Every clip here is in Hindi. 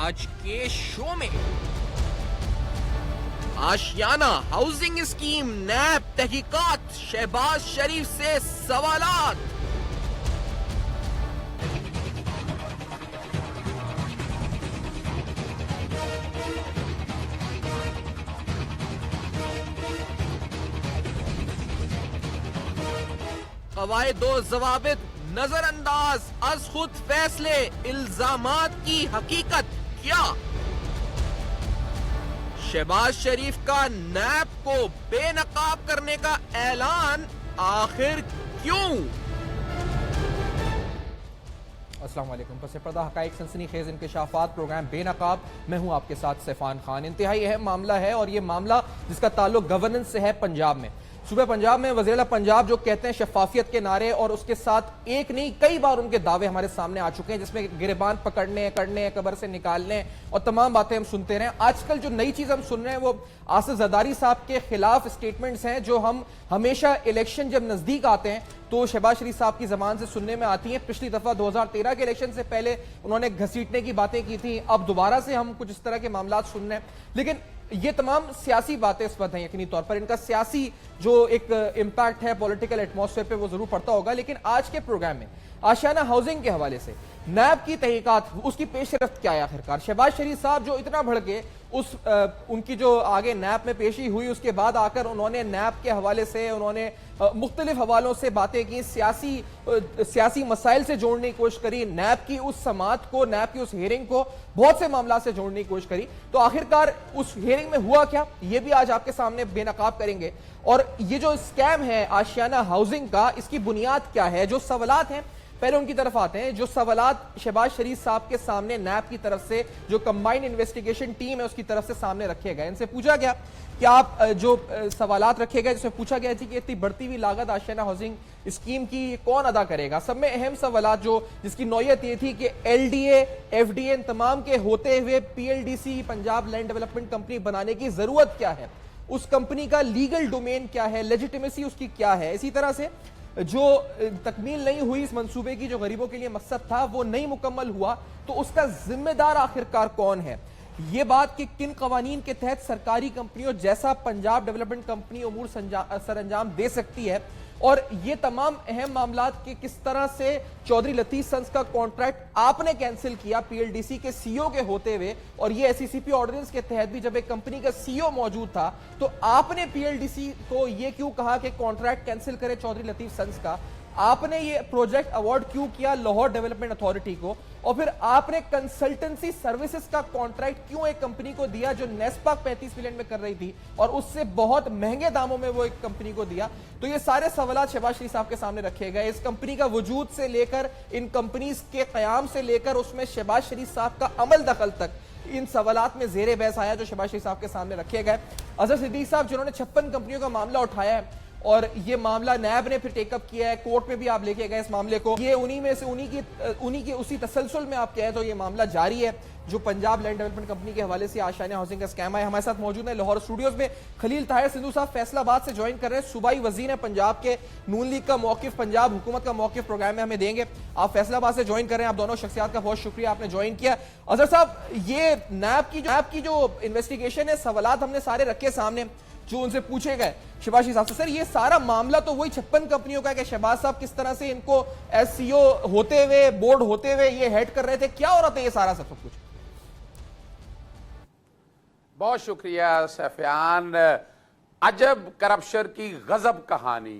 आज के शो में आशियाना हाउसिंग स्कीम नैब तहकीकात, शहबाज शरीफ से सवालात। कवायदो जवाबित नजरअंदाज, अज खुद फैसले, इल्जामात की हकीकत क्या? शहबाज शरीफ का नैब को बेनकाब करने का ऐलान आखिर क्यों? अस्सलाम वालेकुम। पस पर्दा हकाइक सनसनीखेज इंकशाफात प्रोग्राम बेनकाब, मैं हूं आपके साथ सैफान खान। इंतहाई अहम मामला है और ये मामला जिसका ताल्लुक गवर्नेंस से है पंजाब में। सुबह पंजाब में वज़ीर आला पंजाब जो कहते हैं शफाफियत के नारे और उसके साथ एक नहीं कई बार उनके दावे हमारे सामने आ चुके हैं, जिसमें गिरबान पकड़ने, करने, कब्र से निकालने और तमाम बातें हम सुनते रहे। आजकल जो नई चीज हम सुन रहे हैं वो आसिफ जरदारी साहब के खिलाफ स्टेटमेंट्स हैं, जो हम हमेशा इलेक्शन जब नजदीक आते हैं तो शहबाज शरीफ साहब की जबान से सुनने में आती हैं। पिछली दफा 2013 के इलेक्शन से पहले उन्होंने घसीटने की बातें की थी, अब दोबारा से हम कुछ इस तरह के मामला सुन रहे हैं। लेकिन ये तमाम सियासी बातें इस वक्त हैं, यकीनी तौर पर इनका सियासी जो एक इंपैक्ट है पॉलिटिकल एटमॉस्फेयर पे वो जरूर पड़ता होगा। लेकिन आज के प्रोग्राम में आशियाना हाउसिंग के हवाले से नैब की तहकीकात, उसकी पेशरफ्त क्या है आखिरकार? शहबाज शरीफ साहब जो इतना भड़के उनकी जो आगे नैब में पेशी हुई, उसके बाद आकर उन्होंने नैब के हवाले से उन्होंने मुख्तलिफ हवालों से बातें की, सियासी मसाइल से जोड़ने की कोशिश करी, नैब की उस समात को, नैब की उस हियरिंग को बहुत से मामला से जोड़ने की कोशिश करी। तो आखिरकार उस हियरिंग में हुआ क्या, ये भी आज आपके सामने बेनकाब करेंगे। और ये जो स्कैम है आशियाना हाउसिंग का, इसकी बुनियाद क्या है? जो सवालात हैं पहले उनकी तरफ आते हैं। जो सवालात शहबाज शरीफ साहब के सामने नैब की तरफ से जो कंबाइंड इन्वेस्टिगेशन टीम है उसकी तरफ से सामने रखे गए, इनसे पूछा गया कि आप जो सवालात रखे गए जिसमें पूछा गया थी कि इतनी बढ़ती हुई लागत आशियाना हाउसिंग स्कीम की कौन अदा करेगा। सब में अहम सवालात जो जिसकी नौयत ये थी कि एलडीए, एफडीए इन तमाम के होते हुए PLDC Punjab land development company बनाने की जरूरत क्या है, उस कंपनी का लीगल डोमेन क्या है, लेजिटिमेसी उसकी क्या है। इसी तरह से जो तकमील नहीं हुई इस मंसूबे की, जो गरीबों के लिए मकसद था वो नहीं मुकम्मल हुआ, तो उसका जिम्मेदार आखिरकार कौन है। ये बात कि किन कवानीन के तहत सरकारी कंपनियों जैसा पंजाब डेवलपमेंट कंपनी उमूर सरअंजाम दे सकती है, और ये तमाम अहम मामलात के किस तरह से चौधरी लतीफ सन्स का कॉन्ट्रैक्ट आपने कैंसिल किया पीएलडीसी के सीईओ के होते हुए, और ये एसईसीपी ऑर्डिनेंस के तहत भी जब एक कंपनी का सीईओ मौजूद था तो आपने पीएलडीसी को ये क्यों कहा कि कॉन्ट्रैक्ट कैंसिल करे चौधरी लतीफ सन्स का? आपने ये प्रोजेक्ट अवार्ड क्यों किया लाहौर डेवलपमेंट अथॉरिटी को? और फिर आपने कंसल्टेंसी सर्विसेज का कॉन्ट्रैक्ट क्यों एक कंपनी को दिया जो नेस्पाक 35 मिलियन में कर रही थी और उससे बहुत महंगे दामों में वो एक कंपनी को दिया? तो ये सारे सवाल शहबाज शरीफ साहब के सामने रखे गए। इस कंपनी का वजूद से लेकर, इन कंपनीज के कयाम से लेकर, उसमें शहबाज शरीफ साहब का अमल दखल तक, इन सवालात में जेरे बहस आया जो शहबाज शरीफ साहब के सामने रखे गए। अजहर सिद्दीकी साहब जिन्होंने 56 कंपनियों का मामला उठाया है और ये मामला नैब ने फिर टेकअप किया है, कोर्ट में भी आप लेके गए इस मामले को, ये उन्हीं में से उन्हीं की उसी तसलसल में आप कहें तो ये मामला जारी है जो पंजाब लैंड डेवलपमेंट कंपनी के हवाले से आशियाना हाउसिंग का स्कैम है। हमारे साथ मौजूद है लाहौर स्टूडियोज में खलील ताहिर सिंधु साहब फैसलाबाद से ज्वाइन कर रहे हैं, सूबाई वजीर है पंजाब के, नून लीग का मौकिफ, पंजाब हुकूमत का मौकिफ प्रोग्राम में हमें देंगे। आप फैसलाबाद से ज्वाइन कर रहे हैं, आप दोनों शख्सियात का बहुत शुक्रिया, आपने ज्वाइन किया। अजहर साहब, ये नैब की जो इन्वेस्टिगेशन है, सवालात हमने सारे रखे सामने जो उनसे पूछे गए शहबाज शरीफ साहब से, सर ये सारा मामला तो वही 56 कंपनियों का है कि शहबाज साहब किस तरह से इनको एज सीईओ होते हुए, बोर्ड होते हुए ये हेड कर रहे थे, क्या हो रहा था ये सारा सब कुछ? बहुत शुक्रिया सफियान। अजब करप्शन की गजब कहानी,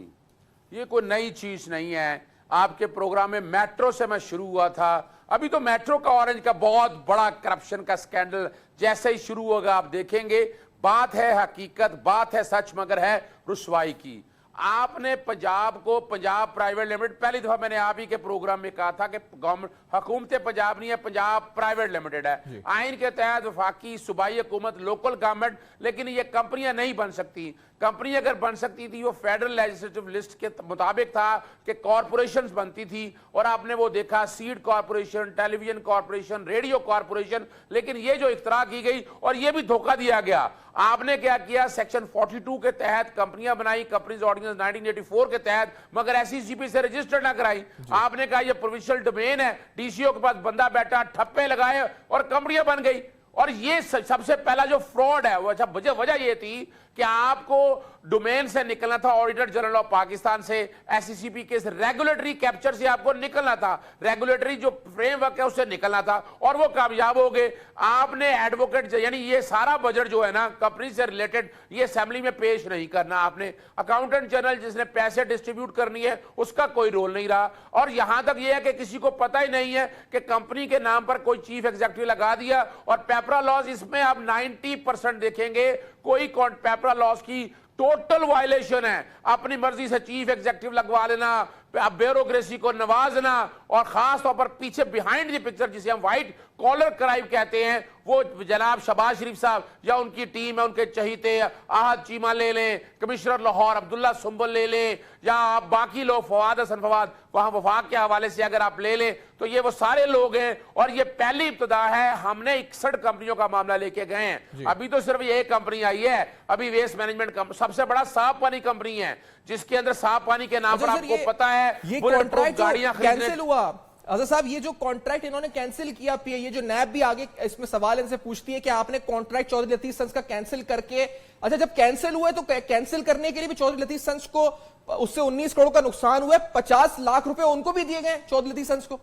ये कोई नई चीज नहीं है। आपके प्रोग्राम में मेट्रो से मैं शुरू हुआ था, अभी तो मेट्रो का ऑरेंज का बहुत बड़ा करप्शन का स्कैंडल जैसे ही शुरू होगा आप देखेंगे। बात है हकीकत, बात है सच, मगर है रुसवाई की। आपने पंजाब को, पंजाब प्राइवेट लिमिटेड, पहली दफा मैंने आप ही के प्रोग्राम में कहा था कि गवर्नमेंट हुकूमत पंजाब नहीं है, पंजाब प्राइवेट लिमिटेड है। आइन के तहत वफाकी सूबाई हुकूमत, लोकल गवर्नमेंट, लेकिन ये कंपनियां नहीं बन सकती। कंपनी अगर बन सकती थी वो फेडरल लेजिस्लेटिव लिस्ट के मुताबिक था कि कॉरपोरेशंस बनती थी, और आपने वो देखा seed corporation, television corporation, radio corporation. लेकिन ये जो इख्तरा की गई और ये भी धोखा दिया गया। आपने क्या किया, सेक्शन 42 के तहत कंपनियां बनाई, कंपनीज ऑर्डिनेंस 1984 के तहत, मगर एसईसीपी से रजिस्टर्ड ना कराई। आपने कहा ये प्रोविंशियल डोमेन है, डीसीओ के पास बंदा बैठा, ठप्पे लगाए और कंपनियां बन गई। और ये सबसे पहला जो फ्रॉड है वो, अच्छा वजह ये थी कि आपको डोमेन से निकलना था, ऑडिटर जनरल ऑफ पाकिस्तान से, एसईसीपी के रेगुलेटरी कैप्चर से आपको निकलना था, रेगुलेटरी जो फ्रेमवर्क है उससे निकलना था, और वो कामयाब हो गए। आपने एडवोकेट यानी ये सारा बजट जो है ना कंपनी से रिलेटेड, ये असेंबली में पेश नहीं करना। आपने अकाउंटेंट जनरल जिसने पैसे डिस्ट्रीब्यूट करनी है उसका कोई रोल नहीं रहा। और यहां तक ये है कि किसी को पता ही नहीं है कि कंपनी के नाम पर कोई चीफ एग्जीक्यूटिव लगा दिया। और पेपरा लॉज, इसमें आप 90% देखेंगे कोई पेपरा लॉज की टोटल वायलेशन है। अपनी मर्जी से चीफ एग्जीक्यूटिव लगवा लेना, ब्यूरोक्रेसी को नवाजना, और खास तौर पर पीछे बिहाइंड द पिक्चर जिसे हम व्हाइट कॉलर क्राइम कहते हैं, वो जनाब शहबाज शरीफ साहब या उनकी टीम है, उनके चहीते आहद चीमा ले लें, कमिश्नर लाहौर अब्दुल्ला सुंबल ले लें, या आप बाकी लोग फवाद हसन फवाद वहां वफाक के हवाले से अगर आप ले लें, तो ये वो सारे लोग हैं। और ये पहली इब्तदा है, हमने 61 कंपनियों का मामला लेके गए हैं। अभी तो सिर्फ ये एक कंपनी आई है, अभी वेस्ट मैनेजमेंट सबसे बड़ा साफ पानी कंपनी है, जिसके अंदर साफ पानी के नाम पर आपको पता है ये कॉन्ट्रैक्ट कैंसिल हुआ। अजहर साहब, ये जो कॉन्ट्रैक्ट इन्होंने कैंसिल किया, ये जो नैब भी आगे इसमें सवाल इनसे पूछती है कि आपने कॉन्ट्रैक्ट चौधरी लतीफ सन्स का कैंसिल करके, अच्छा जब कैंसिल हुआ तो कैंसिल करने के लिए भी चौधरी लतीफ सन्स को उससे 19 करोड़ का नुकसान हुआ, 50 लाख रुपए उनको भी दिए गए चौधरी लतीफ सन्स को,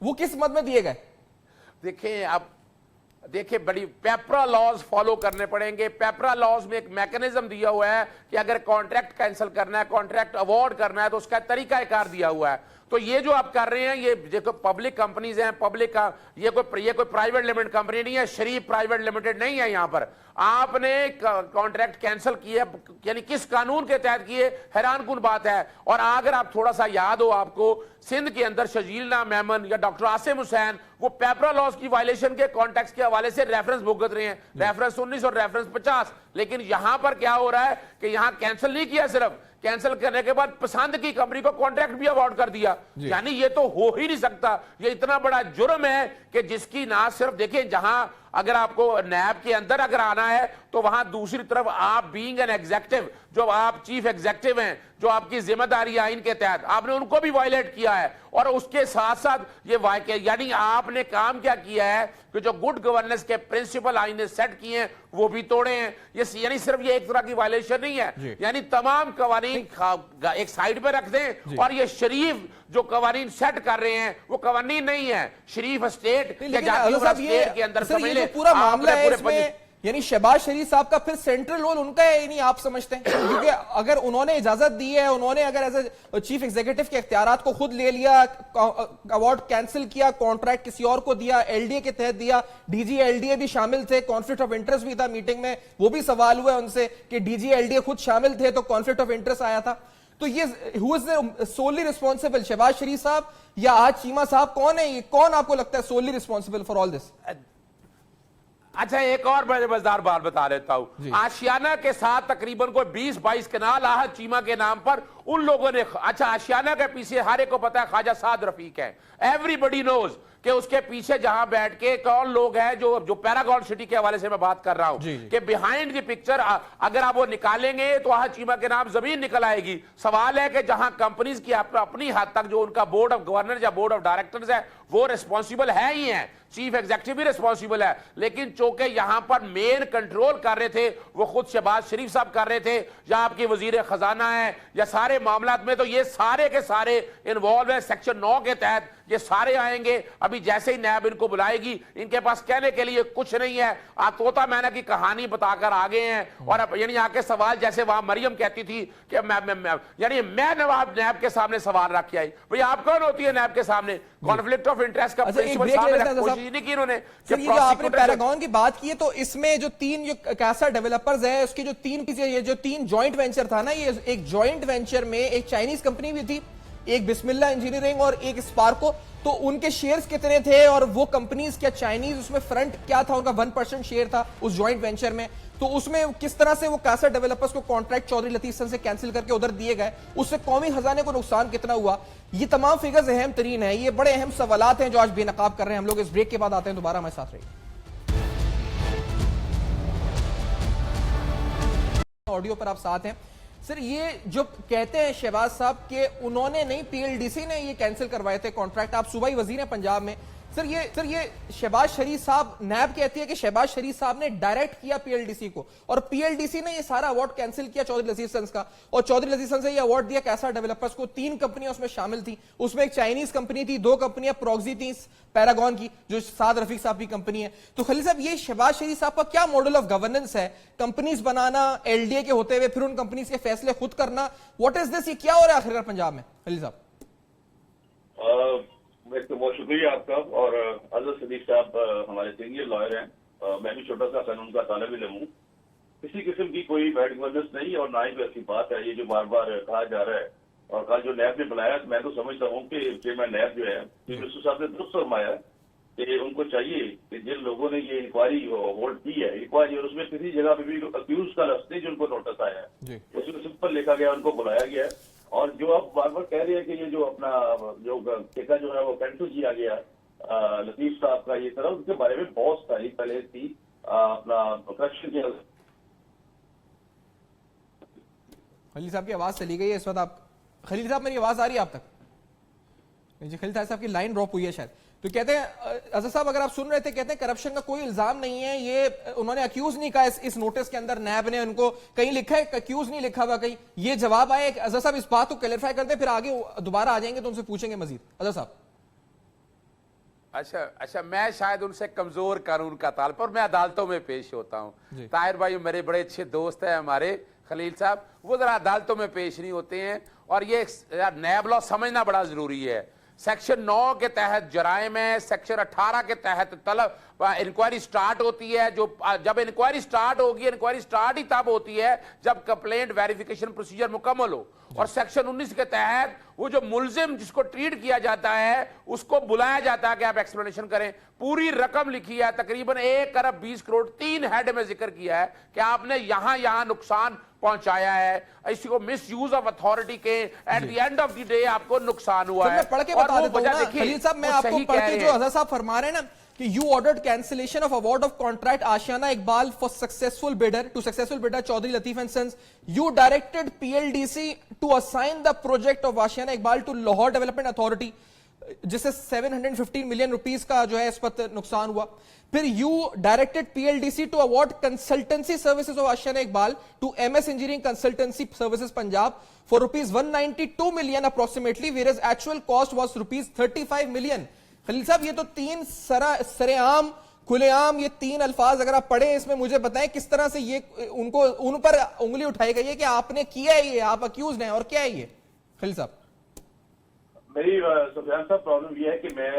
वो किस मद में दिए गए? देखिए बड़ी पेपरा लॉज फॉलो करने पड़ेंगे। पेपरा लॉज में एक मैकेनिज्म दिया हुआ है कि अगर कॉन्ट्रैक्ट कैंसिल करना है, कॉन्ट्रैक्ट अवॉर्ड करना है, तो उसका तरीकाकार दिया हुआ है। तो ये जो आप कर रहे हैं, ये देखो पब्लिक कंपनीज हैं, पब्लिक का ये कोई प्राइवेट लिमिटेड कंपनी नहीं है, शरीफ प्राइवेट लिमिटेड नहीं है। यहां पर आपने कॉन्ट्रैक्ट कैंसिल किया, यानी किस कानून के तहत किए, हैरानकुन बात है। और अगर आप थोड़ा सा याद हो आपको, सिंध के अंदर शजीलना मेमन या डॉक्टर आसिम हुसैन वो पेपरा लॉज की वायलेशन के कॉन्टेक्स्ट के हवाले से रेफरेंस भुगत रहे हैं, रेफरेंस 19 और रेफरेंस 50। लेकिन यहां पर क्या हो रहा है कि यहां कैंसिल नहीं किया, सिर्फ कैंसिल करने के बाद पसंद की कंपनी को कॉन्ट्रैक्ट भी अवार्ड कर दिया। यानी ये तो हो ही नहीं सकता। ये इतना बड़ा जुर्म है कि जिसकी ना सिर्फ देखिए, जहां अगर आपको नैब के अंदर अगर आना है तो वहां दूसरी तरफ आप बीइंग एन एग्जीक्यूटिव, जो आप चीफ एग्जीक्यूटिव हैं, जो आपकी जिम्मेदारी आइन के तहत, आपने उनको भी वायलेट किया है। और उसके साथ साथ ये यानी आपने काम क्या किया है कि जो गुड गवर्नेंस के प्रिंसिपल आइन ने सेट किए हैं वो भी तोड़े हैं। ये यानी सिर्फ ये एक तरह की वायलेशन नहीं है, यानी तमाम कवानीन एक साइड पे रख दें, और ये शरीफ जो कवानीन सेट कर रहे हैं वो कवानीन नहीं है, शरीफ स्टेट के अंदर समझ पूरा मामला है इसमें, यानी शहबाज शरीफ साहब का फिर सेंट्रल रोल उनका है, नहीं आप समझते हैं? क्योंकि अगर उन्होंने इजाजत दी है, उन्होंने अगर एज ए चीफ एग्जीक्यूटिव के इख्तियारात को खुद ले लिया, अवार्ड कैंसिल किया, कॉन्ट्रैक्ट किसी और को दिया, एलडीए के तहत दिया, डीजी एलडीए भी शामिल थे, कॉन्फ्लिक्ट ऑफ इंटरेस्ट भी था मीटिंग में, वो भी सवाल हुआ उनसे कि डीजी एलडीए खुद शामिल थे तो कॉन्फ्लिक्ट ऑफ इंटरेस्ट आया था। तो ये who is solely responsible, Shahbaz Sharif साहब या आज चीमा साहब, कौन है ये? कौन आपको लगता है सोली रिस्पॉन्सिबल फॉर ऑल दिस? अच्छा, एक और मैं मजेदार बात बता देता हूं। आशियाना के साथ तकरीबन कोई 20-22 कनाल आहद चीमा के नाम पर उन लोगों ने, अच्छा आशियाना के पीछे हर एक को पता है ख्वाजा साद रफीक है, एवरीबडी नोज कि उसके पीछे जहां बैठ के कौन लोग हैं, जो पैरागॉन सिटी के हवाले से मैं बात कर रहा हूं कि बिहाइंड द पिक्चर अगर आप वो निकालेंगे तो आहद चीमा के नाम जमीन निकल आएगी। सवाल है कि जहां कंपनीज की अपनी हद तक जो उनका बोर्ड ऑफ गवर्नर या बोर्ड ऑफ डायरेक्टर्स है वो रिस्पॉन्सिबल है ही है, चीफ एग्जीक्यूटिव भी रिस्पॉन्सिबल है, लेकिन चूंकि यहां पर मेन कंट्रोल कर रहे थे वो खुद शहबाज शरीफ साहब कर रहे थे, या आपके वजीर खजाना है, या सारे मामलात में तो ये सारे के सारे इन्वॉल्व है। सेक्शन 9 के तहत ये सारे आएंगे। अभी जैसे ही नैब इनको बुलाएगी, इनके पास कहने के लिए कुछ नहीं है, आप तोता मैना की कहानी बताकर आ गए हैं। और अब यानी आके सवाल जैसे वहां मरियम कहती थी कि यानी मैं नवाब नैब के सामने सवाल रख के आई, भाई आप कौन होती है नैब के सामने? कॉन्फ्लिक्ट ऑफ इंटरेस्ट का प्रिंसिपल सामने कोशिश नहीं की इन्होंने। ये जो आपने पैरागॉन की बात की है, तो इसमें जो 3 जो कैसा डेवलपर्स है, उसकी जो 3 जॉइंट वेंचर था ना, ये एक जॉइंट वेंचर में एक चाइनीज कंपनी भी थी, एक बिस्मिल्लाह इंजीनियरिंग और एक स्पार्को। तो उनके शेयर्स कितने थे और वो कंपनीज क्या चाइनीज, उसमें फ्रंट क्या था उनका? 1% शेयर था उस जॉइंट वेंचर में। तो उसमें किस तरह से वो कैसा डेवलपर्स को कॉन्ट्रैक्ट चौधरी लतीफ सन से कैंसिल करके उधर दिए गए, उससे कौमी खजाने को नुकसान कितना हुआ, ये तमाम फिगर्स अहम तरीन है। ये बड़े अहम सवालात हैं जो आज बेनकाब कर रहे हैं हम लोग। इस ब्रेक के बाद आते हैं, दोबारा हमारे साथ रहिए। ऑडियो पर आप साथ हैं सर। ये जो कहते हैं शहबाज साहब के उन्होंने नहीं, पीएलडीसी ने ये कैंसिल करवाए थे कॉन्ट्रैक्ट, आप सूबाई वजीर हैं पंजाब में सर, ये शहबाज शरीफ साहब, नैब कहती है कि शहबाज शरीफ साहब ने डायरेक्ट किया पीएलडीसी को, और पीएलडीसी ने ये सारा अवार्ड कैंसिल किया चौधरी लतीफ सन्स का, और चौधरी लतीफ सन्स से ये अवार्ड दिया कैसा डेवलपर्स को। 3 कंपनियां उसमें शामिल थी, उसमें एक चाइनीज कंपनी थी, 2 कंपनियां प्रॉक्सी थी पैरागॉन की जो साद रफीक साहब की कंपनी है। तो खलील साहब, ये शहबाज शरीफ साहब का क्या मॉडल ऑफ गवर्नेंस है, कंपनीज बनाना एलडीए के होते हुए, फिर उन कंपनीज के फैसले खुद करना, व्हाट इज दिस, ये क्या हो रहा है आखिरकार पंजाब में खलील साहब? तो बहुत शुक्रिया आपका। और अजहर सदीक साहब हमारे सीनियर लॉयर हैं, मैं भी छोटा सा कानून का तालिब इल्म हूँ। किसी किस्म की कोई बैड गवर्नेंस नहीं और ना ही कोई ऐसी बात है ये जो बार बार कहा जा रहा है। और कल जो नैब ने बुलाया, मैं तो समझता हूँ कि चेयरमैन नैब जो है मिनिस्टर साहब ने दुरुस्त फरमाया कि उनको चाहिए कि जिन लोगों ने ये इंक्वायरी होल्ड की है, इंक्वायरी, और उसमें किसी जगह पे भी अक्यूज का लफ्ज नहीं जो उनको नोटिस आया है, उसमें सिंपल लिखा गया, उनको बुलाया गया है। और जो आप बार बार कह रहे हैं कि ये जो अपना जो ठेका जो है वो कैंसिल किया गया लतीफ साहब का, ये तरह उसके बारे में बहुत सारी पहले थी अपना करप्शन की। खलील साहब की आवाज चली गई है इस वक्त। आप खलील साहब, मेरी आवाज आ रही है आप तक? जी, खलील साहब की लाइन ड्रॉप हुई है शायद। तो कहते हैं अजहर साहब, अगर आप सुन रहे थे, कहते हैं करप्शन का कोई इल्जाम नहीं है, ये उन्होंने अक्यूज नहीं कहा इस नोटिस के अंदर, नैब ने उनको कहीं लिखा है अक्यूज नहीं लिखा हुआ कहीं, ये जवाब आया। अजहर साहब इस बात को क्लैरिफाई करते हैं, फिर आगे दोबारा आ जाएंगे तो उनसे पूछेंगे मजीद। अजहर साहब। अच्छा, मैं शायद उनसे कमजोर कानून का ताल पर मैं अदालतों में पेश होता हूँ। ताहिर भाई मेरे बड़े अच्छे दोस्त हैं हमारे, खलील साहब, वो जरा अदालतों में पेश नहीं होते हैं। और ये नैब लॉ समझना बड़ा जरूरी है। सेक्शन 9 के तहत जराइम है, सेक्शन 18 के तहत तलब इंक्वायरी स्टार्ट होती है। जो जब इंक्वायरी स्टार्ट होगी, इंक्वायरी स्टार्ट ही तब होती है जब कंप्लेंट वेरिफिकेशन प्रोसीजर मुकम्मल हो। और सेक्शन 19 के तहत वो जो मुलजिम जिसको ट्रीट किया जाता है उसको बुलाया जाता है कि आप एक्सप्लेनेशन करें। पूरी रकम लिखी है, तकरीबन 1 अरब 20 करोड़ 3 हेड में जिक्र किया है कि आपने यहां नुकसान पहुंचाया है, इसी को मिस यूज ऑफ अथॉरिटी के at the end of the day आपको नुकसान हुआ है। मैं पढ़ के बता देता हूं ना खलील साहब, मैं आपको पढ़ के जो अजहर साहब फरमा रहे हैं ना कि you ordered cancellation of award of contract Ashiana Iqbal for successful bidder Chaudhry Latif and sons, you directed PLDC to assign the project of Ashiana Iqbal to Lahore development authority, जिससे 715 मिलियन रुपीस का जो है इस पर नुकसान हुआ। फिर you directed PLDC to award consultancy services of Ashiana Iqbal to MS engineering consultancy services Punjab for rupees 192 million approximately, whereas actual cost was rupees 35 million. Khalil साहब, ये तो 3 सरेआम खुलेआम ये 3 अल्फाज अगर आप पढ़े, इसमें मुझे बताएं किस तरह से ये उन पर उंगली उठाई गई है कि आपने किया है ये, आप अक्यूज हैं, और क्या है ये खलील साहब? मेरी सुफियान साहब प्रॉब्लम यह है कि मैं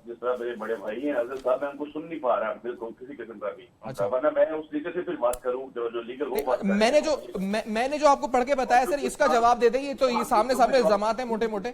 जिस तरह मेरे बड़े भाई हैं अजहर साहब, मैं उनको सुन नहीं पा रहा बिल्कुल किसी किस्म का भी। अच्छा, वरना मैं उस तरीके से फिर बात करूं जो लीगल हो बात। मैंने जो आपको पढ़ के बताया सर, इसका जवाब दे देंगे। तो ये सामने इल्जामात हैं मोटे मोटे।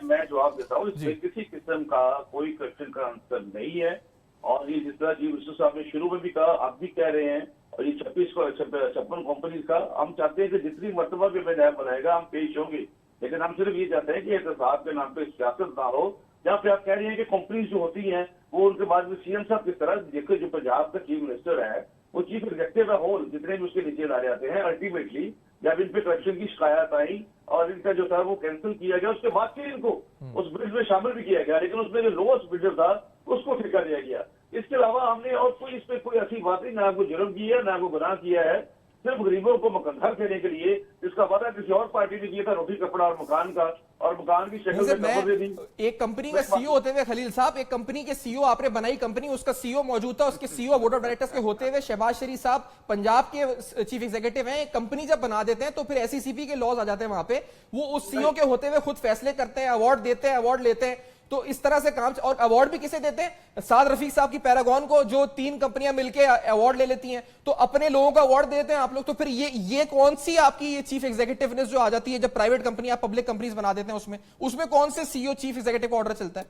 मैं जवाब देता हूँ, इसमें किसी किस्म का कोई क्वेश्चन का आंसर नहीं है। और ये जिस तरह जी मिनिस्टर साहब ने शुरू में भी कहा, आप भी कह रहे हैं, और ये 56 कंपनी का, हम चाहते हैं कि जितनी मरतबा भी नया बनाएगा हम पेश होंगे, लेकिन हम सिर्फ ये चाहते हैं कि एहतसाब के नाम पे सियासत ना हो। या फिर आप कह रही हैं कि कंपनीज जो होती हैं वो उनके बाद में सीएम साहब किस तरह, देखिए जो पंजाब का चीफ मिनिस्टर है वो चीफ एग्जीक्यूटिव हो, जितने भी उसके नीचे आ जाते हैं, अल्टीमेटली जब इन पे करप्शन की शिकायत आई और इनका जो था वो कैंसिल किया गया, उसके बाद फिर इनको उस बिड में शामिल भी किया गया, लेकिन उसमें जो लोएस्ट बिडर था उसको ठेका दिया गया। इसके अलावा हमने और कोई इस पे कोई ऐसी बात नहीं, ना कोई जुर्म किया ना कोई गुनाह किया है, सिर्फ गरीबों को मकान देने के लिए जिसका वादा किसी और पार्टी ने किया था, रोटी कपड़ा और मकान का, और मकान की शक्ल में खबर दे दी। एक कंपनी का सीईओ होते हुए खलील साहब, एक कंपनी के सीईओ आपने बनाई कंपनी, उसका सीईओ मौजूद था, उसके सीईओ बोर्ड ऑफ डायरेक्टर्स के होते हुए शहबाज शरीफ साहब पंजाब के चीफ एग्जीक्यूटिव हैं। कंपनी जब बना देते हैं तो फिर एसईसीपी के लॉज आ जाते हैं वहां पे, वो उस सीईओ के होते हुए खुद फैसले करते हैं, अवार्ड देते हैं, अवार्ड लेते हैं। तो इस तरह से काम, और अवार्ड भी किसे देते हैं? साद रफीक साहब की पैरागॉन को, जो 3 कंपनियां मिलकर अवार्ड ले लेती हैं, तो अपने लोगों को अवार्ड देते हैं आप लोग। तो फिर ये कौन सी आपकी ये चीफ एग्जीक्यूटिवनेस जो आ जाती है जब प्राइवेट कंपनी आप पब्लिक कंपनीज बना देते हैं, उसमें कौन से सीईओ चीफ एग्जीक्यूटिव का ऑर्डर चलता है?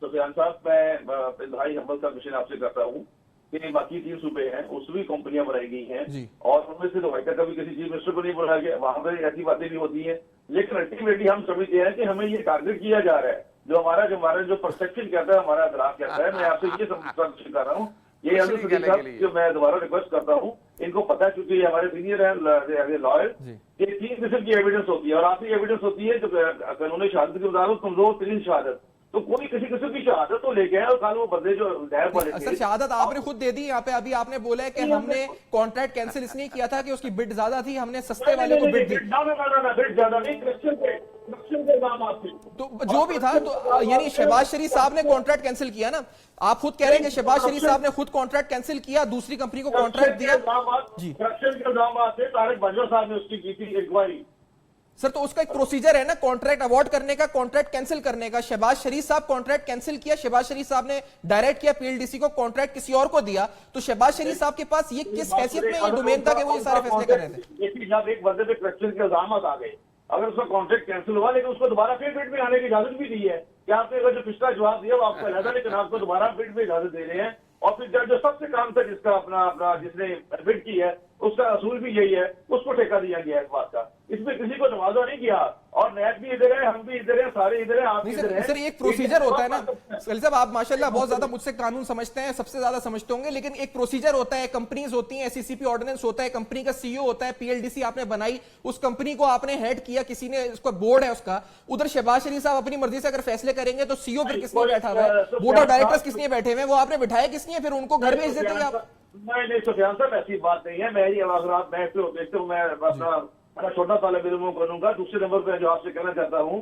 सुफियान साहब, मैं इंतहाई हम्बल सा क्वेश्चन आपसे करता हूँ कि बाकी 3 सूबे हैं उसमें भी कंपनियां बनाई गई जी। हैं और उनमें से तो भाई कभी किसी चीफ मिनिस्टर को नहीं बुलाया गया, वहां पर ऐसी बातें भी होती हैं। लेकिन अल्टीमेटली हम समझते हैं कि हमें ये टारगेट किया जा रहा है, जो हमारा जो परसेप्शन कहता है, हमारा अदराक कहता है। मैं आपसे ये समझ कर रहा हूँ, ये जो मैं दोबारा रिक्वेस्ट करता हूँ, इनको पता है क्योंकि हमारे सीनियर है लॉयर, ये 3 किस्म की एविडेंस होती है और आखिरी एविडेंस होती है जो कानूनी शहादत के मुताबिक कमजोर 3 शहादत। तो कोई किसी किस्म की शहादत तो लेके आए और कल वो बंदे जो नैब वाले सर शहादत आपने खुद दे दी यहाँ पे। अभी आपने बोला है कि हमने कॉन्ट्रैक्ट कैंसिल इसलिए किया था कि उसकी बिड ज्यादा थी, हमने सस्ते वाले को बिड दी। बिड ज्यादा नहीं, करप्शन के नाम आपसे तो जो भी था, तो यानी शहबाज शरीफ साहब ने कॉन्ट्रैक्ट कैंसिल किया ना। आप खुद कह रहे हैं कि शहबाज शरीफ साहब ने खुद कॉन्ट्रैक्ट कैंसिल किया, दूसरी कंपनी को कॉन्ट्रैक्ट दिया। जी, करप्शन के इल्जाम थे, तारिक बाजवा साहब ने उसकी की थी इंक्वायरी। सर तो उसका एक प्रोसीजर है ना, कॉन्ट्रैक्ट अवॉर्ड करने का, कॉन्ट्रैक्ट कैंसिल करने का। शहबाज शरीफ साहब कॉन्ट्रैक्ट कैंसिल किया, शहबाज शरीफ साहब ने डायरेक्ट किया पीएलडीसी को, कॉन्ट्रैक्ट किसी और को दिया। तो शहबाज शरीफ साहब के पास ये किस हैसियत में ये डोमेन था कि वो ये सारे फैसले कर रहे थे? जब एक बंदे पे करप्शन के इल्जाम आ गए, अगर उसका कॉन्ट्रैक्ट कैंसिल हुआ लेकिन उसको दोबारा फिर बिड में आने की इजाजत भी दी है कि आपने अगर जो पिछला जवाब दिया वो आपको अलग, लेकिन आपको दोबारा बिड में इजाजत दे रहे हैं। और फिर जो सबसे काम था जिसका अपना जिसने बिड की है उसका असूल भी यही है, उसको ठेका दिया गया है इस बात का। इसमें किसी को नवाजा नहीं किया और नैब भी इधर है, हम भी इधर है, सारे इधर है, आप भी इधर हैं। सर एक प्रोसीजर होता है ना सलील साहब, आप माशाल्लाह बहुत ज्यादा मुझसे कानून समझते हैं, सबसे ज्यादा समझते होंगे, लेकिन एक प्रोसीजर होता है, कंपनीज होती हैं, एससीसीपी ऑर्डिनेंस होता है, कंपनी का सीईओ होता है, पीएलडीसी आपने बनाई, उस कंपनी को आपने हेड किया, किसी ने उसका बोर्ड है उसका। उधर शहबाज शरीफ साहब अपनी मर्जी से अगर फैसले करेंगे तो सीईओ फिर किसने बैठा हुआ है, बोर्ड ऑफ डायरेक्टर्स किसने बैठे हुए हैं, वो आपने बिठाया किसने, फिर उनको घर भेज देते हैं आप? नहीं सुफियान साहब ऐसी बात नहीं है। मैं ही अगर आप मैं तो देखते हूँ, मैं अपना छोटा तालिब इल्म करूंगा। दूसरे नंबर पर जो आपसे कहना चाहता हूँ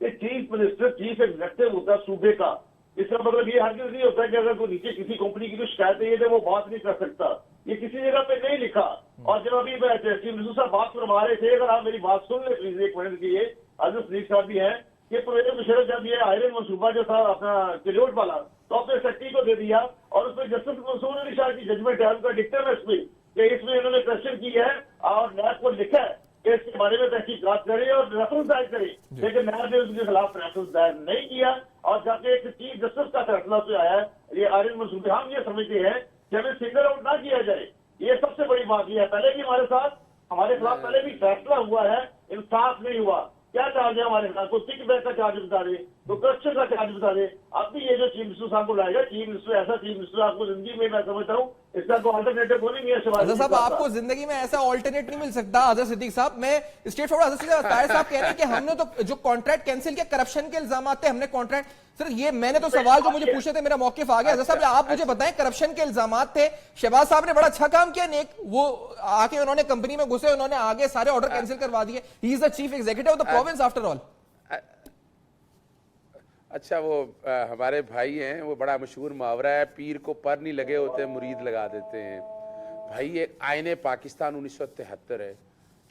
कि चीफ मिनिस्टर चीफ एग्जीक्यूटिव होता है सूबे का। इसका मतलब ये हरगिज़ नहीं होता कि अगर कोई नीचे किसी कंपनी की कोई शिकायत है तो वो बात नहीं कर सकता, ये किसी जगह पे नहीं लिखा। और जब अभी चीफ मिनिस्टर साहब बात करवा रहे थे, अगर आप मेरी बात सुन ले प्लीज एक मिनट की, अजीज सदीक साहब भी हैं, ये परवेज मुशर्रफ जब ये आयरन मनसूबा जो था अपना किलोट वाला, तो अपने सेक्रेटरी को दे दिया और उसमें जस्टिस मंसूर अली शाह की जजमेंट है, उनका डिक्टेम है कि इसमें इन्होंने क्वेश्चन की है और नैब को लिखा है कि इसके बारे में तहकीकात करे और रेफरेंस दायर करे, लेकिन नैब ने उसके खिलाफ रेफरेंस दायर नहीं किया। और जाके एक चीफ जस्टिस का फैसला से आया है, ये आयरन मनसूबा, हम ये समझते हैं कि हमें सिंगल आउट ना किया जाए, ये सबसे बड़ी बात यह है। पहले भी हमारे खिलाफ पहले भी फैसला हुआ है, इंसाफ नहीं हुआ। क्या चार्ज है हमारे खिलाफ? तो टिक बैक का चार्ज बता दे, तो करप्शन का चार्ज बता दे। अब भी ये जो चीफ मिनिस्टर साहब को लाएगा, चीफ मिनिस्टर ऐसा चीफ मिनिस्टर आपको जिंदगी में मैं समझता हूँ इसका कोई अल्टरनेटिव हो नहीं है। अजहर साहब आपको जिंदगी में ऐसा ऑल्टरनेट नहीं मिल सकता। अजहर सिद्दीक साहब, मैं स्टेट फॉरवर्ड ताहिर साहब कह रहे हैं कि हमने तो जो कॉन्ट्रैक्ट कैंसिल किया, करप्शन के इल्जाम थे, हमने कॉन्ट्रैक्ट। सर ये मैंने तो सवाल जो मुझे पूछे थे, मेरा मौकिफ आ गया। अजहर साहब आप मुझे बताएं, करप्शन के इल्जाम थे, शहबाज साहब ने बड़ा अच्छा काम किया, नेक, वो आके उन्होंने कंपनी में घुसे, उन्होंने आगे सारे ऑर्डर कैंसिल करवा दिए। He is the chief executive of the province after all. अच्छा वो हमारे भाई हैं, वो बड़ा मशहूर मुहावरा है, पीर को पर नहीं लगे होते मुरीद लगा देते हैं। भाई ये आईने पाकिस्तान 1973 है।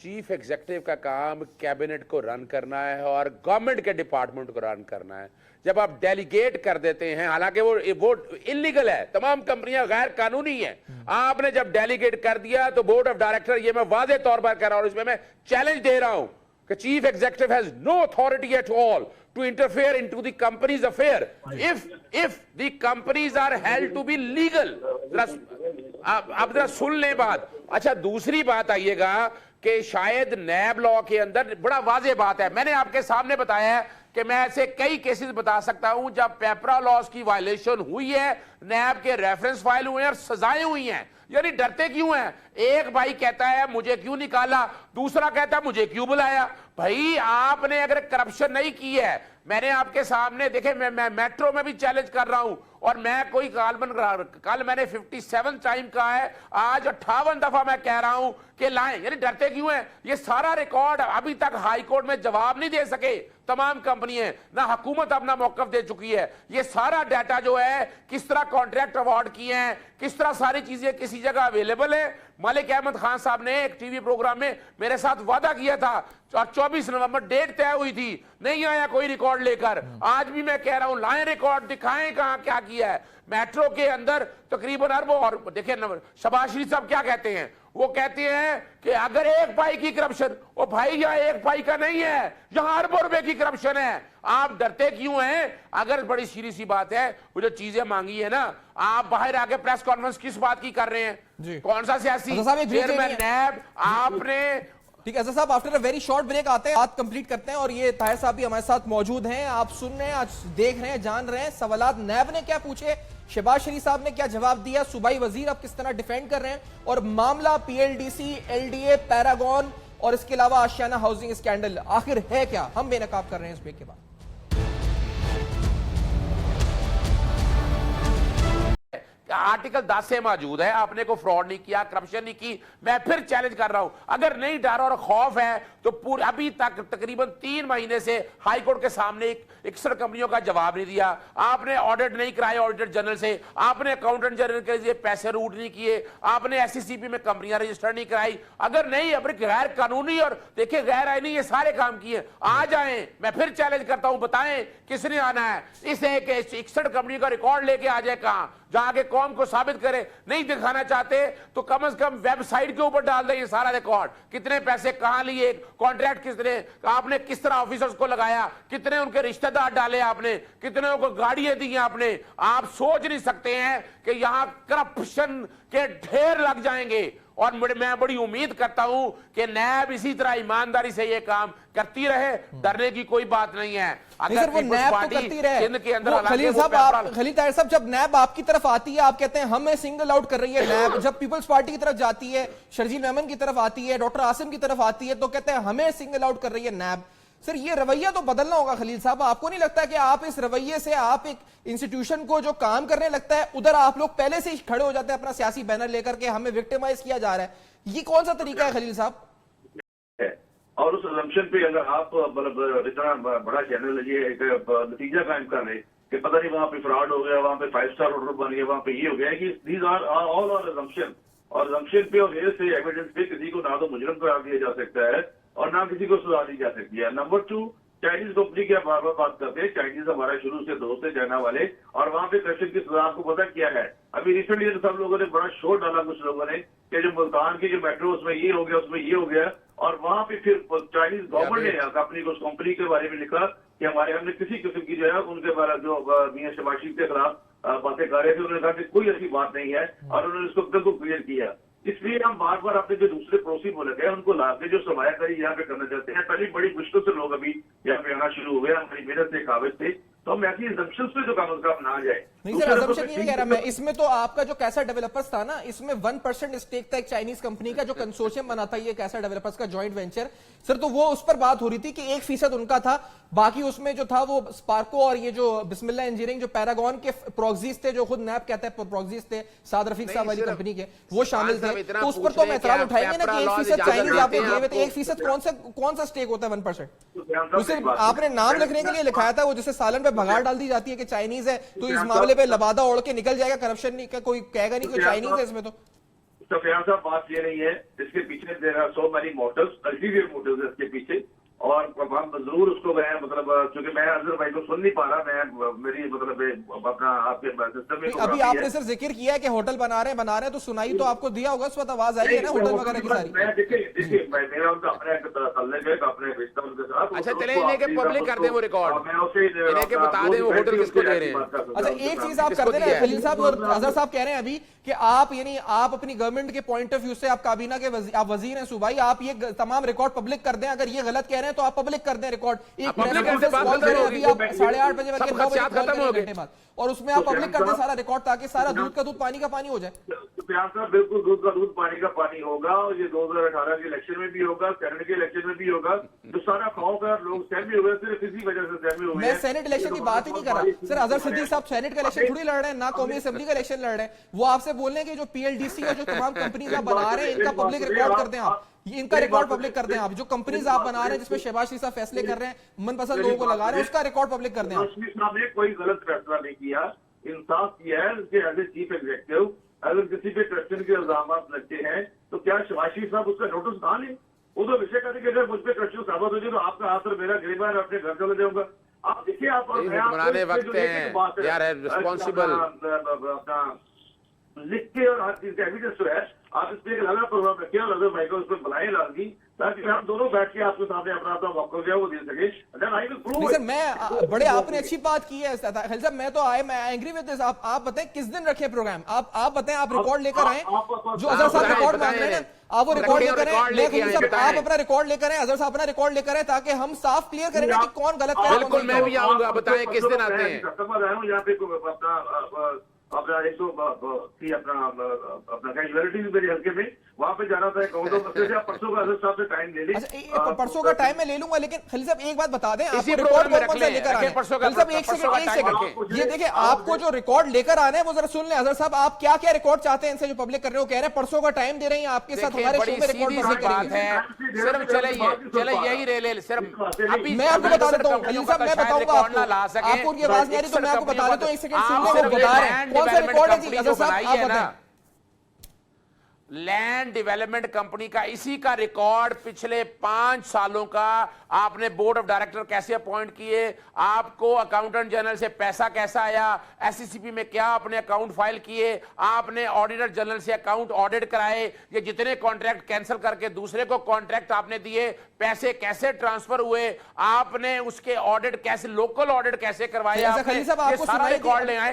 चीफ एग्जीक्यूटिव का काम कैबिनेट को रन करना है और गवर्नमेंट के डिपार्टमेंट को रन करना है। जब आप डेलीगेट कर देते हैं, हालांकि वो इलीगल है, तमाम कंपनियां गैर कानूनी हैं, आपने जब डेलीगेट कर दिया तो बोर्ड ऑफ डायरेक्टर, ये मैं वादे तौर पर कर रहा हूं, इसमें मैं चैलेंज दे रहा हूं कि chief executive has no authority at all to interfere into the company's affair if the companies are held to be legal। आप जरा सुन लें बात। अच्छा दूसरी बात आइएगा कि शायद नैब लॉ के अंदर बड़ा वाज़ेह बात है, मैंने आपके सामने बताया है कि मैं ऐसे कई केसेस बता सकता हूं जब पेपरा लॉज की वायलेशन हुई है, नैब के रेफरेंस फाइल हुए हैं और सजाएं हुई हैं। यानी डरते क्यों हैं? एक भाई कहता है मुझे क्यों निकाला, दूसरा कहता है मुझे क्यों बुलाया। भाई आपने अगर करप्शन नहीं की है, मैंने आपके सामने देखे, मैं मेट्रो में भी चैलेंज कर रहा हूं और मैं कोई कल मैंने 57 टाइम कहा है, आज 58 दफा मैं कह रहा हूं कि लाएं। यानी डरते क्यों हैं? ये सारा रिकॉर्ड अभी तक हाई कोर्ट में जवाब नहीं दे सके तमाम कंपनियां, ना हुकूमत अपना मौकफ दे चुकी है। ये सारा डाटा जो है, किस तरह कॉन्ट्रैक्ट अवार्ड किए हैं, किस तरह सारी चीजें किसी जगह अवेलेबल है। मालिक अहमद खान साहब ने एक टीवी प्रोग्राम में मेरे साथ वादा किया था और 24 नवंबर डेट तय हुई थी, नहीं आया कोई रिकॉर्ड लेकर। आज भी मैं कह रहा हूं लाएं रिकॉर्ड, दिखाएं कहां क्या किया है। मेट्रो के अंदर तकरीबन अरबों, और देखिए शहबाज शरीफ साहब क्या कहते हैं, वो कहते हैं कि अगर 1 पाई की करप्शन, वो भाई यहाँ 1 पाई का नहीं है, यहाँ अरबों रुपए की करप्शन है। आप डरते क्यों हैं? अगर बड़ी सीरियस सी बात है, वो जो चीजें मांगी है ना, आप बाहर आके प्रेस कॉन्फ्रेंस किस बात की कर रहे हैं? कौन सा सियासी चेयरमैन नैब आपने? ठीक है साहब, after a very short break आते हैं, बात कंप्लीट करते हैं। और ये ताहिर साहब भी हमारे साथ मौजूद हैं, आप सुन रहे हैं, आज देख रहे हैं, जान रहे हैं सवालात नैब ने क्या पूछे, शहबाज शरीफ साहब ने क्या जवाब दिया, सूबाई वजीर अब किस तरह डिफेंड कर रहे हैं, और मामला पीएलडीसी, एलडीए, पैरागॉन और इसके अलावा आशियाना हाउसिंग स्कैंडल आखिर है क्या, हम बेनकाब कर रहे हैं इस ब्रेक के बाद। आर्टिकल 10 से मौजूद है, आपने को फ्रॉड नहीं किया, करप्शन नहीं की। मैं फिर चैलेंज कर रहा हूं, अगर नहीं डर और खौफ है तो पूरे अभी तक तकरीबन 3 महीने से हाई कोर्ट के सामने 61 कंपनियों का जवाब नहीं दिया। आपने ऑडिट नहीं कराए ऑडिटर जनरल से, आपने अकाउंटेंट जनरल के लिए पैसे रूट नहीं किए, आपने एससीसीपी में कंपनियां रजिस्टर नहीं कराई। अगर नहीं अपने गैर कानूनी और देखिए गैर आईनी ये सारे काम किए, आ जाएं। मैं फिर चैलेंज करता हूं, बताएं किसने आना है? इस 61 कंपनी का रिकॉर्ड लेके आ जाए, कहां जहां के कौम को साबित करे। नहीं दिखाना चाहते तो कम से कम वेबसाइट के ऊपर डाल दें ये सारा रिकॉर्ड, कितने पैसे कहां लिए, कॉन्ट्रैक्ट किसने, आपने किस तरह ऑफिसर्स को लगाया, कितने उनके रिश्तेदार डाले आपने, कितने को गाड़ियां दी आपने। आप सोच नहीं सकते हैं कि यहां करप्शन के ढेर लग जाएंगे। और मैं बड़ी उम्मीद करता हूं कि नैब इसी तरह ईमानदारी से ये काम करती रहे, डरने की कोई बात नहीं है। अगर वो नैब तो करती रहे, खलील साहब, खलील ताहिर साहब, जब नैब आपकी तरफ आती है आप कहते हैं हमें सिंगल आउट कर रही है नैब, जब पीपल्स पार्टी की तरफ जाती है, शर्जील मेमन की तरफ आती है, डॉक्टर आसिम की तरफ आती है, तो कहते हैं हमें सिंगल आउट कर रही है नैब। सर ये रवैया तो बदलना होगा खलील साहब, आपको नहीं लगता कि आप इस रवैये से आप एक इंस्टीट्यूशन को जो काम करने लगता है उधर आप लोग पहले से ही खड़े हो जाते हैं अपना सियासी बैनर लेकर के, हमें विक्टिमाइज किया जा रहा है, ये कौन सा तरीका है खलील साहब? और उस असम्पशन पे अगर आप मतलब इतना बड़ा चैनल ये एक नतीजा कायम कर रहे कि पता नहीं वहां पे फ्रॉड हो गया, वहां पे 5 स्टार होटल बन गया, वहां पे ये हो गया कि these are all are assumption, और असम्पशन पे और से एविडेंस पे किसी को ना तो मुजरिम करार दिया जा सकता है और ना किसी को सजा दी जा सकती है। नंबर 2, चाइनीज कंपनी की आप बार बार बात करते हैं, चाइनीज हमारा शुरू से दोस्त है चाइना वाले, और वहां पे करप्शन की सजा आपको पता क्या है? अभी रिसेंटली सब लोगों ने बड़ा शोर डाला, कुछ लोगों ने, कि जो मुल्तान की जो मेट्रो उसमें ये हो गया, उसमें ये हो गया, और वहां पे फिर चाइनीज गवर्नमेंट ने अपनी उस कंपनी के बारे में लिखा कि हमारे हमने किसी किस्म की जो है उनके बारे जो मियां शहबाज शरीफ के खिलाफ बातें कर रहे थे, उन्होंने कहा कि कोई ऐसी बात नहीं है, और उन्होंने इसको बिल्कुल क्लियर किया। इसलिए हम बार बार अपने जो दूसरे पड़ोसी मुल्क है उनको लाके जो सरमायाकारी यहाँ पे करना चाहते हैं। पहले बड़ी मुश्किल से लोग अभी यहाँ पे आना शुरू हुए, हमारी मेहनत से काबिज थे, तो हम ऐसी assumptions पे जो काम ना जाए। नहीं सर, assumption ये नहीं कह रहा मैं, इसमें तो आपका जो कैसा डेवलपर्स था ना, इसमें 1% स्टेक था एक चाइनीज कंपनी का जो कंसोर्शियम बना था, ये कैसा डेवलपर्स का जॉइंट वेंचर सर, तो वो उस पर बात हो रही थी कि 1% उनका था, बाकी उसमें जो था वो स्पार्को और ये जो बिस्मिल्लाह इंजीनियरिंग जो पैरागॉन के प्रॉक्सीज थे, जो खुद नैब कहता है प्रॉक्सीज थे, साद रफीक साहब वाली कंपनी के, वो शामिल थे। तो उस पर तो हम एतराज उठाएंगे ना कि 1% चाइनीज आपने दिए हुए थे, 1% कौन सा स्टेक होता है 1%? उसे आपने नाम लिखने के लिए लिखाया था, वो जिसे सालन पे भगाड़ डाल दी जाती है कि चाइनीज है, तो इस मामले पे लबादा ओढ़ के निकल जाएगा, करप्शन नहीं का कोई कहेगा नहीं कि चाइनीज है इसमें। तो सफियान साहब बात ये नहीं है, इसके पीछे there are so many motives, ulterior motives है इसके पीछे, और हम जरूर उसको मैं मतलब क्योंकि मैं अजहर भाई को सुन नहीं पा रहा, मैं मेरी मतलब अपना आपके सिस्टम में अभी आपने सर जिक्र किया है कि होटल बना रहे हैं तो सुनाई तो आपको दिया होगा, उस वक्त आवाज आई है ना होटल वगैरह की सारी। देखिए मेरा उनका अपने रिश्ता उनके साथ। अच्छा चले इन्हें के पब्लिक कर दें वो रिकॉर्ड, इन्हें के बता दें वो होटल किसको ले रहे हैं। अच्छा एक चीज आप करते हैं खलील साहब और अजहर साहब कह रहे हैं अभी कि आप यानी आप अपनी गवर्नमेंट के पॉइंट ऑफ व्यू से, आप काबीना के आप वजीर हैं सूबाई, आप ये तमाम रिकॉर्ड पब्लिक कर दें, अगर ये गलत कह रहे हैं तो आप पब्लिक कर दें रिकॉर्ड। एक अभी आप 8:30 बजे बाद और उसमें आप पब्लिक कर दें सारा रिकॉर्ड, ताकि सारा दूध का दूध पानी का पानी हो जाए। बिल्कुल दूध का दूध पानी का पानी होगा, और ये 2018 के इलेक्शन में भी होगा, सेनेट के इलेक्शन में भी होगा, जो सारा खाओ का लोग सहमी हुए सिर्फ इसी वजह से सहमी हुए। मैं सेनेट इलेक्शन की बात ही नहीं कर रहा सर, अजहर सिद्दीक साहब सेनेट का इलेक्शन थोड़ी लड़ रहे हैं, ना कौमी असेंबली का इलेक्शन लड़ रहे हैं, वो आपसे बोल रहे हैं कि जो पीएलडीसी और जो तमाम कंपनीज आप बना रहे हैं इनका पब्लिक रिकॉर्ड कर दें, आप इनका रिकॉर्ड पब्लिक कर दें, आप जो कंपनीज आप बना रहे हैं जिसमें शहबाज शरीफ साहब फैसले कर रहे हैं, मनपसंद लोगों को लगा रहे हैं, उसका रिकॉर्ड पब्लिक कर दें। साहब ने कोई गलत फैसला नहीं किया, इंसाफ किया है उसके एज ए चीफ एग्जीक्यूटिव। अगर किसी पे करप्शन के इल्जाम लगते हैं तो क्या शहबाज शरीफ साहब उसका नोटिस ना लें? वो तो विषय करके कि अगर मुझ पर करप्शन साबित हो जाए तो आपका हाथ और मेरा गिरफ्तार है, अपने घर चले जाऊंगा। आप देखिए, आप बनाने वक्त हैं यार रिस्पॉन्सिबल अपना लिख के और हर चीज का एविडेंस जो है आप इस पे एक अलग प्रोग्राम रखिए और अगर माइको उस पर बुलाए लालजी, ताकि हम दोनों बैठ के आपके सामने अपना अपना मौका जो है वो दे सके। नहीं सर, मैं बड़े आपने अच्छी बात की है खलील साहब, मैं तो मैं एग्री विद दिस। आप बताएं किस दिन रखे प्रोग्राम, आप बताएं, आप रिकॉर्ड लेकर आए जो अजहर साहब रिकॉर्ड मांग रहे हैं, आप वो रिकॉर्ड लेकर आए। आप अपना रिकॉर्ड लेकर आए, अजहर साहब अपना रिकॉर्ड लेकर आए, ताकि हम साफ क्लियर करेंगे कि कौन गलत कर रहा है। बिल्कुल, मैं भी आऊंगा, बताएं किस दिन आते हैं। कस्टमर आया हूँ यहाँ पे अपना एक तो थी अपना कैजुअलिटी भी मेरे हल्के में, वहाँ पे जाना था अकाउंटों में। परसों का अजहर साहब से टाइम ले लें। अच्छा, परसों का टाइम मैं ले लूंगा, लेकिन खलील साहब एक बात बता दें, आपको इसी रिकॉर्ड प्रोग्राम में कौन रख से लें, लेकर आए? परसों का खलील साहब एक सेकंड, ये देखिए आपको जो रिकॉर्ड लेकर आना है वो जरा सुन लें। अजहर साहब, आप क्या क्या रिकॉर्ड चाहते हैं इनसे जो पब्लिक कर रहे हो? कह रहे हैं परसों का टाइम दे रहे हैं आपके साथ, हमारे शो में रिकॉर्ड बात है। सिर्फ चले यही ले सिर्फ अभी मैं आपको बता देता हूँ खलील साहब, मैं बताऊंगा आपको उनकी आवाज नहीं आ रही तो मैं आपको बता देता हूँ, एक सेकंड सुन लें, वो बता रहे हैं कौन सा रिकॉर्ड है जी। अजहर साहब आप बताएं। लैंड डेवलपमेंट कंपनी का इसी का रिकॉर्ड पिछले 5 सालों का, आपने बोर्ड ऑफ डायरेक्टर कैसे अपॉइंट किए, आपको अकाउंटेंट जनरल से पैसा कैसा आया, एससीसीपी में क्या आपने अकाउंट फाइल किए, आपने ऑडिटर जनरल से अकाउंट ऑडिट कराए, ये जितने कॉन्ट्रैक्ट कैंसिल करके दूसरे को कॉन्ट्रैक्ट आपने दिए, पैसे कैसे ट्रांसफर हुए, आपने उसके ऑडिट कैसे, लोकल ऑडिट कैसे करवाए, सारा रिकॉर्ड ले आए।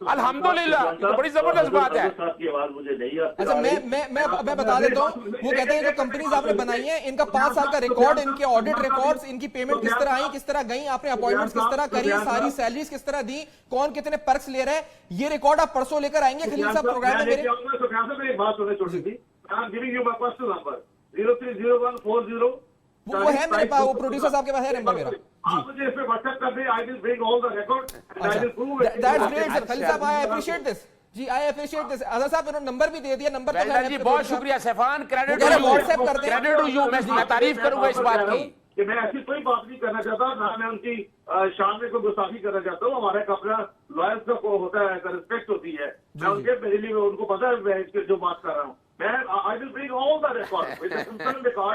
अल्हम्दुलिल्लाह, तो बड़ी जबरदस्त बात है। मुझे नहीं आती। अच्छा, मैं बता देता हूँ, वो कहते हैं जो कंपनीज आपने बनाई है इनका 5 साल का रिकॉर्ड, इनके ऑडिट रिकॉर्ड्स, इनकी पेमेंट किस तरह आई, किस तरह गई, आपने अपॉइंटमेंट्स किस तरह करी, सारी सैलरीज किस तरह दी, कौन कितने पर्क्स ले रहे हैं, ये रिकॉर्ड आप परसों लेकर आएंगे खलील साहब प्रोग्राम में मेरे? एक बात सुने छोटी सी, I am giving you my personal number 030140। वो है मेरे पास, वो प्रोड्यूसर साहब के पास है नंबर मेरा। आप मुझे इस पे व्हाट्सएप कर दें, I will bring all the record and I will prove it. That's great sir, Khalil साहब I appreciate this ji, I appreciate this. Azhar साहब इन्होंने नंबर भी दे दिया, नंबर तो जी बहुत शुक्रिया सैफान, क्रेडिट टू यू, व्हाट्सएप कर दें, क्रेडिट टू यू। मैं तारीफ करूंगा इस बात की कि मैं ऐसी कोई बात नहीं करना चाहता, ना मैं उनकी शान में कोई गुस्ताखी करना चाहता हूँ। हमारा एक अपना लॉयर्स का होता है, रिस्पेक्ट होती है। मैं उनके मेरे लिए उनको पता है मैं इसके जो बात कर रहा हूँ, मैं आई will bring all the record.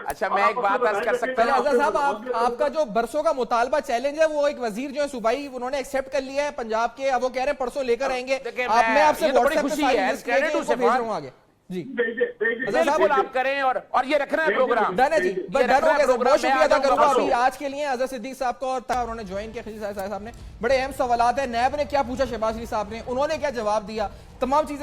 अच्छा, मैं एक बात अर्ज कर सकता हूं अजहर साहब, आपका जो बरसों का मुतालबा चैलेंज है वो एक वजीर जो है सूबाई उन्होंने एक्सेप्ट कर लिया है पंजाब के, अब वो कह रहे हैं परसों लेकर आएंगे। मैं आपसे बड़ी खुशी है, क्रेडिट टू सैफान आगे जी। बिल्कुल आप करें और ये रखना है प्रोग्राम। डन है जी, बहुत शुक्रिया अदा करूंगा अभी आज के लिए अजहर सिद्दीक साहब को, और उन्होंने ज्वाइन किया। खलील साहब ने बड़े अहम सवाल है, नैब ने क्या पूछा शहबाज अली साहब ने, उन्होंने क्या जवाब दिया, तमाम चीजें